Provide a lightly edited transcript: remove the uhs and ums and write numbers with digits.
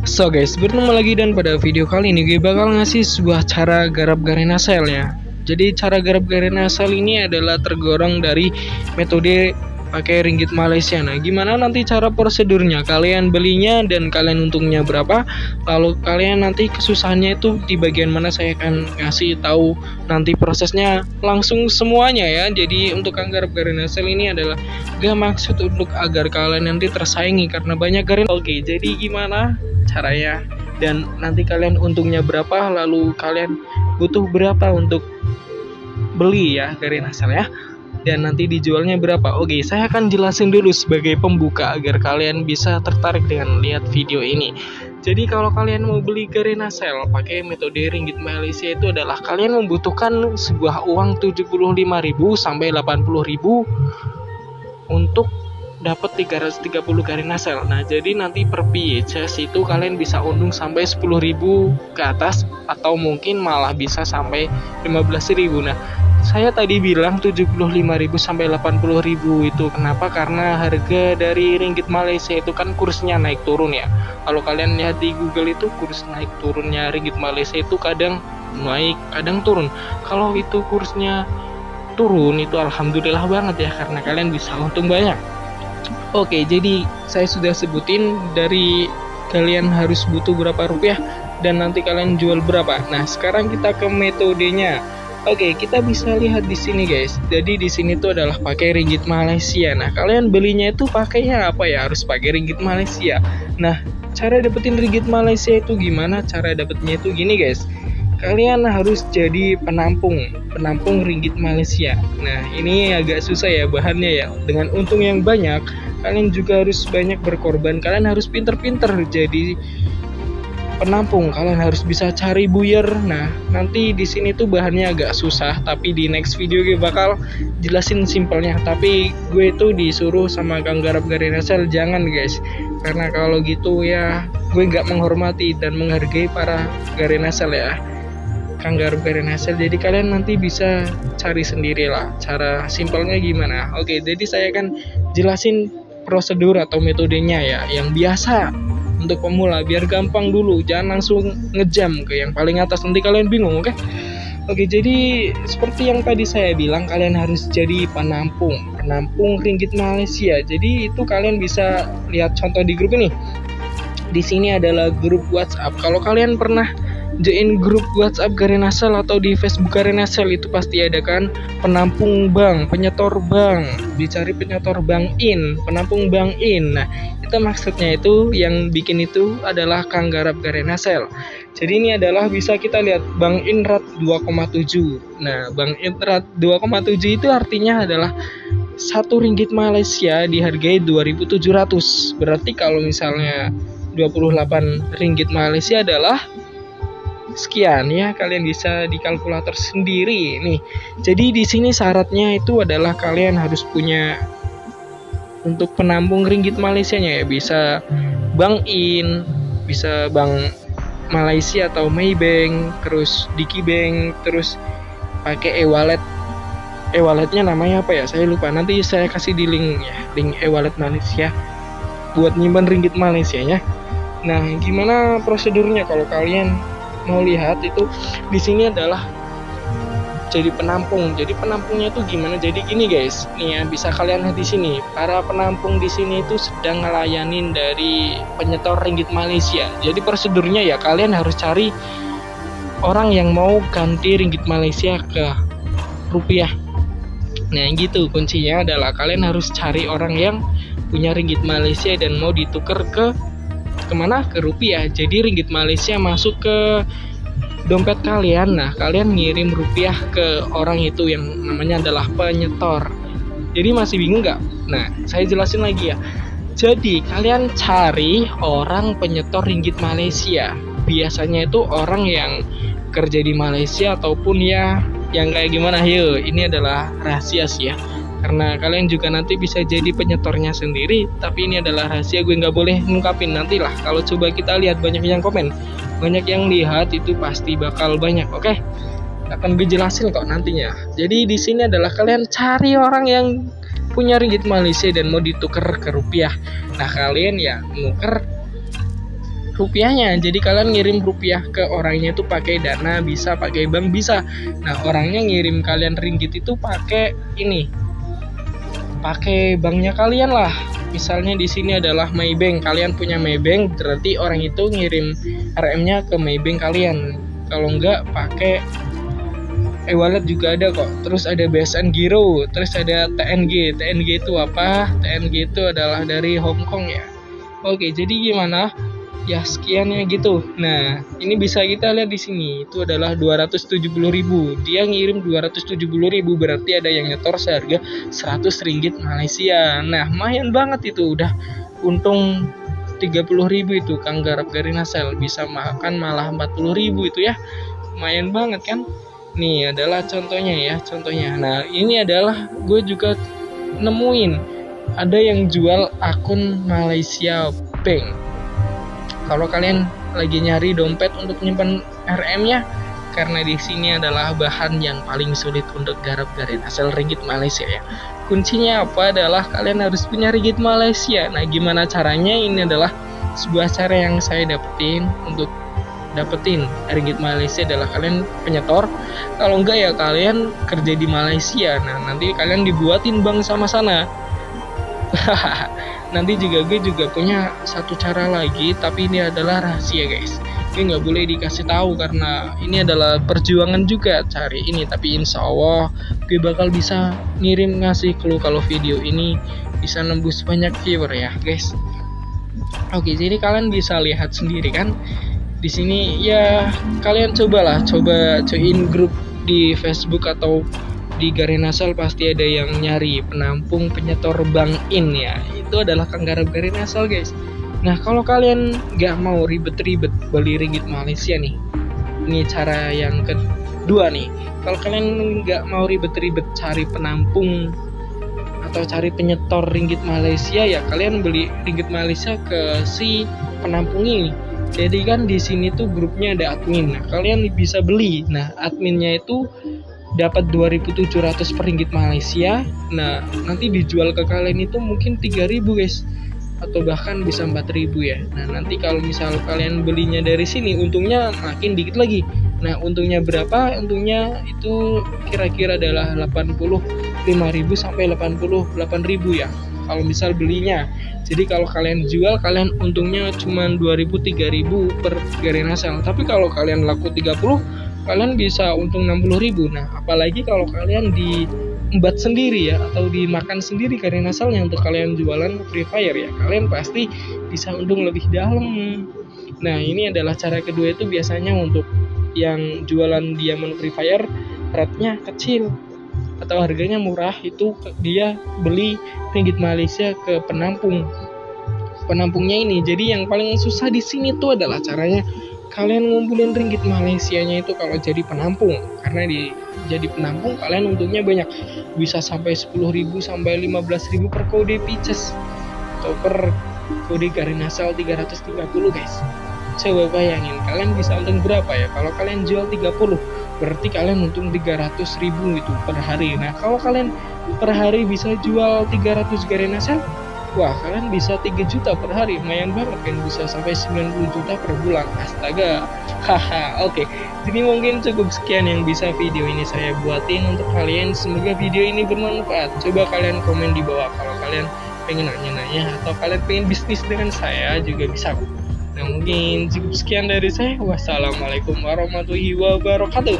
So guys, bertemu lagi dan pada video kali ini gue bakal ngasih sebuah cara garap Garena Sale ya. Jadi cara garap Garena Sale ini adalah tergolong dari metode pakai ringgit Malaysia. Nah, gimana nanti cara prosedurnya? Kalian belinya dan kalian untungnya berapa? Lalu kalian nanti kesusahannya itu di bagian mana, saya akan ngasih tahu nanti prosesnya langsung semuanya ya. Jadi untuk garap Garena Sale ini adalah gak maksud untuk agar kalian nanti tersaingi karena banyak Garena. Oke, jadi gimana caranya dan nanti kalian untungnya berapa, lalu kalian butuh berapa untuk beli ya Garena Sale ya, dan nanti dijualnya berapa. Oke, saya akan jelasin dulu sebagai pembuka agar kalian bisa tertarik dengan lihat video ini. Jadi kalau kalian mau beli Garena Sale pakai metode ringgit Malaysia itu adalah kalian membutuhkan sebuah uang 75.000 sampai 80.000 untuk dapat 330 Garena Sale. Nah, jadi nanti per pieces itu kalian bisa untung sampai 10.000 ke atas atau mungkin malah bisa sampai 15.000. Nah, saya tadi bilang 75.000 sampai 80.000 itu kenapa? Karena harga dari ringgit Malaysia itu kan kursnya naik turun ya. Kalau kalian lihat di Google itu kurs naik turunnya ringgit Malaysia itu kadang naik, kadang turun. Kalau itu kursnya turun itu alhamdulillah banget ya, karena kalian bisa untung banyak. Oke, jadi saya sudah sebutin dari kalian harus butuh berapa rupiah dan nanti kalian jual berapa. Nah, sekarang kita ke metodenya. Oke, kita bisa lihat di sini guys. Jadi di sini tuh adalah pakai ringgit Malaysia. Nah, kalian belinya itu pakainya apa ya? Harus pakai ringgit Malaysia. Nah, cara dapetin ringgit Malaysia itu gimana? Cara dapetnya itu gini guys. Kalian harus jadi penampung ringgit Malaysia. Nah, ini agak susah ya bahannya ya. Dengan untung yang banyak, kalian juga harus banyak berkorban. Kalian harus pinter-pinter jadi penampung. Kalian harus bisa cari buyer. Nah, nanti di sini tuh bahannya agak susah, tapi di next video gue bakal jelasin simpelnya. Tapi gue tuh disuruh sama Kang Garap Garena Sale jangan guys, karena kalau gitu ya gue nggak menghormati dan menghargai para Garena Sale ya, Kang Garap Garena Sale. Jadi kalian nanti bisa cari sendiri lah cara simpelnya gimana. Oke, jadi saya akan jelasin prosedur atau metodenya ya, yang biasa untuk pemula biar gampang dulu, jangan langsung ngejam ke yang paling atas, nanti kalian bingung. Oke, jadi seperti yang tadi saya bilang, kalian harus jadi penampung ringgit Malaysia. Jadi itu kalian bisa lihat contoh di grup ini. Di sini adalah grup WhatsApp. Kalau kalian pernah join grup WhatsApp Garena Sale atau di Facebook Garena Sale itu pasti ada kan penampung bank, penyetor bank, dicari penyetor bank in, penampung bank in. Nah, itu maksudnya itu yang bikin itu adalah Kang Garap Garena Sale. Jadi ini adalah bisa kita lihat Bank Inrat 2,7. Nah, Bank Inrat 2,7 itu artinya adalah 1 ringgit Malaysia dihargai 2.700. Berarti kalau misalnya 28 ringgit Malaysia adalah sekian ya, kalian bisa di kalkulator sendiri nih. Jadi di sini syaratnya itu adalah kalian harus punya untuk penampung ringgit Malaysianya ya, bisa Bank In, bisa Bank Malaysia atau Maybank, terus Diki Bank, terus pakai e-wallet. E-walletnya namanya apa ya? Saya lupa. Nanti saya kasih di link ya, link e-wallet Malaysia buat nyimpan ringgit Malaysianya. Nah, gimana prosedurnya kalau kalian mau lihat itu di sini adalah jadi penampung. Jadi penampungnya itu gimana? Jadi gini guys, nih ya, bisa kalian lihat di sini. Para penampung di sini itu sedang ngelayanin dari penyetor ringgit Malaysia. Jadi prosedurnya ya kalian harus cari orang yang mau ganti ringgit Malaysia ke rupiah. Nah, gitu kuncinya adalah kalian harus cari orang yang punya ringgit Malaysia dan mau ditukar ke kemana? Ke rupiah. Jadi ringgit Malaysia masuk ke dompet kalian. Nah, kalian ngirim rupiah ke orang itu yang namanya adalah penyetor. Jadi masih bingung nggak? Nah, saya jelasin lagi ya. Jadi kalian cari orang penyetor ringgit Malaysia. Biasanya itu orang yang kerja di Malaysia ataupun ya yang kayak gimana. Yuk, ini adalah rahasia sih ya, karena kalian juga nanti bisa jadi penyetornya sendiri, tapi ini adalah rahasia, gue nggak boleh ngungkapin. Nantilah kalau coba kita lihat banyak yang komen, banyak yang lihat, itu pasti bakal banyak. Oke, akan gue jelasin kok nantinya. Jadi di sini adalah kalian cari orang yang punya ringgit Malaysia dan mau ditukar ke rupiah. Nah, kalian ya nuker rupiahnya. Jadi kalian ngirim rupiah ke orangnya itu pakai Dana, bisa pakai bank bisa. Nah, orangnya ngirim kalian ringgit itu pakai ini, pakai banknya kalian lah. Misalnya di sini adalah Maybank, kalian punya Maybank, berarti orang itu ngirim RM-nya ke Maybank kalian. Kalau enggak pakai e-wallet juga ada kok. Terus ada BSN Giro, terus ada TNG. TNG itu apa? TNG itu adalah dari Hong Kong ya. Oke, jadi gimana? Ya sekiannya gitu. Nah, ini bisa kita lihat di sini. Itu adalah 270.000. Dia ngirim 270.000, berarti ada yang nyetor seharga 100 ringgit Malaysia. Nah, lumayan banget itu, udah untung 30.000 itu Kang Garap Garinasel, bisa makan malah 40.000 itu ya. Lumayan banget kan? Nih adalah contohnya ya, contohnya. Nah, ini adalah gue juga nemuin ada yang jual akun Malaysia Bank. Kalau kalian lagi nyari dompet untuk nyimpan RM-nya, karena di sini adalah bahan yang paling sulit untuk Garap Garinasel ringgit Malaysia ya. Kuncinya apa adalah kalian harus punya ringgit Malaysia. Nah, gimana caranya? Ini adalah sebuah cara yang saya dapetin. Untuk dapetin ringgit Malaysia adalah kalian penyetor. Kalau enggak ya kalian kerja di Malaysia. Nah, nanti kalian dibuatin bank sama sana. Nanti gue juga punya satu cara lagi, tapi ini adalah rahasia guys. Ini nggak boleh dikasih tahu karena ini adalah perjuangan juga cari ini. Tapi insya Allah gue bakal bisa ngasih clue kalau video ini bisa nembus banyak viewer ya guys. Oke, jadi kalian bisa lihat sendiri kan di sini ya. Kalian coba join grup di Facebook atau di Garinasel, pasti ada yang nyari penampung penyetor bank in ya. Itu adalah Kang Garap Garinasel guys. Nah, kalau kalian nggak mau ribet-ribet beli ringgit Malaysia nih, ini cara yang kedua nih. Kalau kalian nggak mau ribet-ribet cari penampung atau cari penyetor ringgit Malaysia, ya kalian beli ringgit Malaysia ke si penampung ini. Jadi kan di sini tuh grupnya ada admin. Nah, kalian bisa beli. Nah, adminnya itu dapat 2.700 per ringgit Malaysia. Nah, nanti dijual ke kalian itu mungkin 3.000 guys, atau bahkan bisa 4.000 ya. Nah, nanti kalau misal kalian belinya dari sini, untungnya makin dikit lagi. Nah, untungnya berapa? Untungnya itu kira-kira adalah 85.000 sampai 88.000 ya kalau misal belinya. Jadi kalau kalian jual, kalian untungnya cuma 2.000 3.000 per Garinasel. Tapi kalau kalian laku 30, kalian bisa untung 60.000. Nah, apalagi kalau kalian diembat sendiri ya, atau dimakan sendiri Garinaselnya untuk kalian jualan Free Fire ya, kalian pasti bisa untung lebih dalam. Nah, ini adalah cara kedua, itu biasanya untuk yang jualan Diamond Free Fire rate-nya kecil atau harganya murah, itu dia beli ringgit Malaysia ke penampungnya ini. Jadi yang paling susah di sini tuh adalah caranya kalian ngumpulin ringgit Malaysianya itu kalau jadi penampung. Karena jadi penampung kalian untungnya banyak, bisa sampai 10.000 sampai 15.000 per kode Pices atau per kode Garinasel 330 guys. Coba bayangin kalian bisa untung berapa ya kalau kalian jual 30, berarti kalian untung 300.000 itu per hari. Nah, kalau kalian per hari bisa jual 300 Garinasel, wah, kalian bisa 3 juta per hari, lumayan banget kan, bisa sampai 90 juta per bulan. Astaga. Haha, oke. Jadi mungkin cukup sekian yang bisa video ini saya buatin untuk kalian. Semoga video ini bermanfaat. Coba kalian komen di bawah kalau kalian pengen nanya-nanya atau kalian pengen bisnis dengan saya juga bisa. Nah, mungkin cukup sekian dari saya. Wassalamualaikum warahmatullahi wabarakatuh.